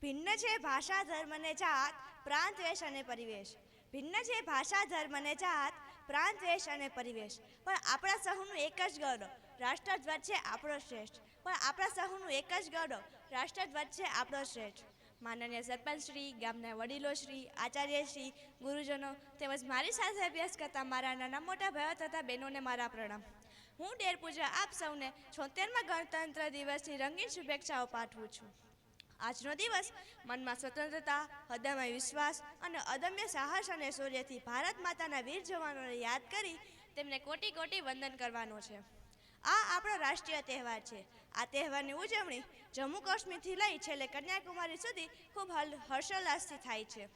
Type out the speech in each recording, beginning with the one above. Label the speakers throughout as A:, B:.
A: ભિન્ન છે ભાષા ધર્મ ને જાત, પ્રાંત વેશ અને પરિવેશ. ભિન્ન છે ભાષા ધર્મ ને જાત, પ્રાંત વેશ અને પરિવેશ, પણ આપણા સહુનું એક જ ગૌરવ, રાષ્ટ્રધ્વજ છે આપણો શ્રેષ્ઠ. પણ આપણા સહુનું એક જ ગૌરવ, રાષ્ટ્રધ્વજ છે આપણો શ્રેષ્ઠ. માનનીય સરપંચશ્રી, ગામના વડીલોશ્રી, આચાર્યશ્રી, ગુરુજનો તેમજ મારી સાથે અભ્યાસ કરતા મારા નાના મોટા ભાઈઓ તથા બહેનોને મારા પ્રણામ. હું ડેર પૂજા આપ સૌને 76મા ગણતંત્ર દિવસની રંગીન શુભેચ્છાઓ પાઠવું છું. આજનો દિવસ મનમાં સ્વતંત્રતા, હૃદયમાં વિશ્વાસ અને અદમ્ય સાહસ અને શૌર્યથી ભારત માતાના વીર જવાનોને યાદ કરી તેમને કોટી કોટી વંદન કરવાનો છે. આ આપણો રાષ્ટ્રીય તહેવાર છે. આ તહેવારની ઉજવણી જમ્મુ કાશ્મીરથી લઈ છેલ્લે કન્યાકુમારી સુધી ખૂબ હર્ષોલ્લાસથી થાય છે.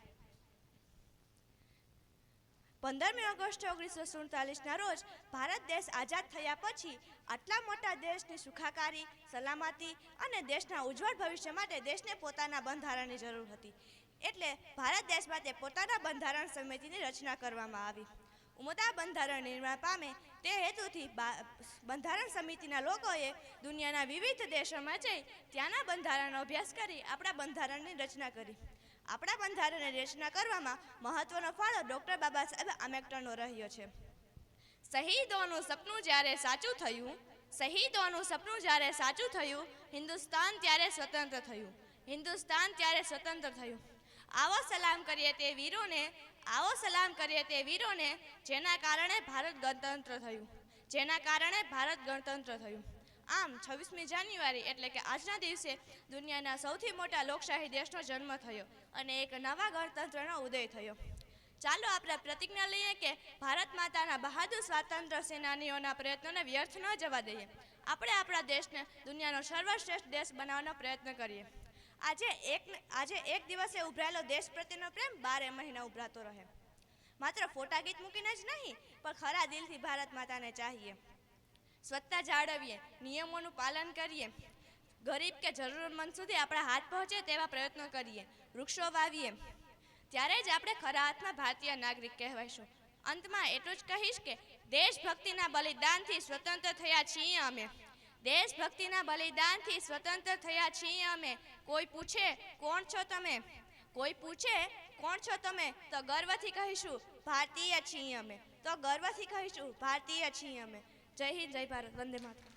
A: 15મી ઓગસ્ટ 1947ના રોજ ભારત દેશ આઝાદ થયા પછી આટલા મોટા દેશની સુખાકારી, સલામતી અને દેશના ઉજ્જવળ ભવિષ્ય માટે દેશને પોતાના બંધારણની જરૂર હતી. એટલે ભારત દેશ માટે પોતાના બંધારણ સમિતિની રચના કરવામાં આવી. ઉમદા બંધારણ નિર્માણ પામે તે હેતુથી બંધારણ સમિતિના લોકોએ દુનિયાના વિવિધ દેશોમાં જઈ ત્યાંના બંધારણનો અભ્યાસ કરી આપણા બંધારણની રચના કરી. આપણા બંધારણની રચના કરવામાં મહત્વનો ફાળો ડૉક્ટર બાબા સાહેબ આંબેડકરનો રહ્યો છે. શહીદોનું સપનું જ્યારે સાચું થયું, શહીદોનું સપનું જ્યારે સાચું થયું, હિન્દુસ્તાન ત્યારે સ્વતંત્ર થયું, હિન્દુસ્તાન ત્યારે સ્વતંત્ર થયું. આવો સલામ કરીએ તે વીરોને, આવો સલામ કરીએ તે વીરોને, જેના કારણે ભારત ગણતંત્ર થયું, જેના કારણે ભારત ગણતંત્ર થયું. આમ 26મી જાન્યુઆરી એટલે કે આજના દિવસે દુનિયાના સૌથી મોટા લોકશાહી દેશનો જન્મ થયો અને એક નવા ગણતંત્રનો ઉદય થયો. ચાલો આપણે પ્રતિજ્ઞા લઈએ કે ભારત માતાના બહાદુર સ્વાતંત્ર્ય સેનાનીઓના પ્રયત્નોને વ્યર્થ ન જવા દઈએ. આપણે આપણા દેશને દુનિયાનો સર્વશ્રેષ્ઠ દેશ બનાવવાનો પ્રયત્ન કરીએ. આજે એક દિવસે ઉભરાયેલો દેશ પ્રત્યેનો પ્રેમ 12 મહિના ઉભરાતો રહે. માત્ર ફોટા ગીત મૂકીને જ નહીં, પણ ખરા દિલથી ભારત માતાને ચાહીએ. સ્વચ્છતા જાળવીએ, નિયમોનું પાલન કરીએ, ગરીબ કે જરૂરતમંદ સુધી આપણા હાથ પહોંચે તેવા પ્રયત્નો કરીએ, વૃક્ષો વાવીએ. ત્યારે જ આપણે ખરા અર્થમાં ભારતીય નાગરિક કહેવાઈશું. અંતમાં એટલું જ કહીશ કે દેશભક્તિના બલિદાનથી સ્વતંત્ર થયા છીએ અમે, દેશભક્તિના બલિદાનથી સ્વતંત્ર થયા છીએ અમે. કોઈ પૂછે કોણ છો તમે, કોઈ પૂછે કોણ છો તમે, તો ગર્વથી કહીશું ભારતીય છીએ અમે, તો ગર્વથી કહીશું ભારતીય છીએ અમે. જય હિન્દ, જય ભારત, વંદે માતરમ.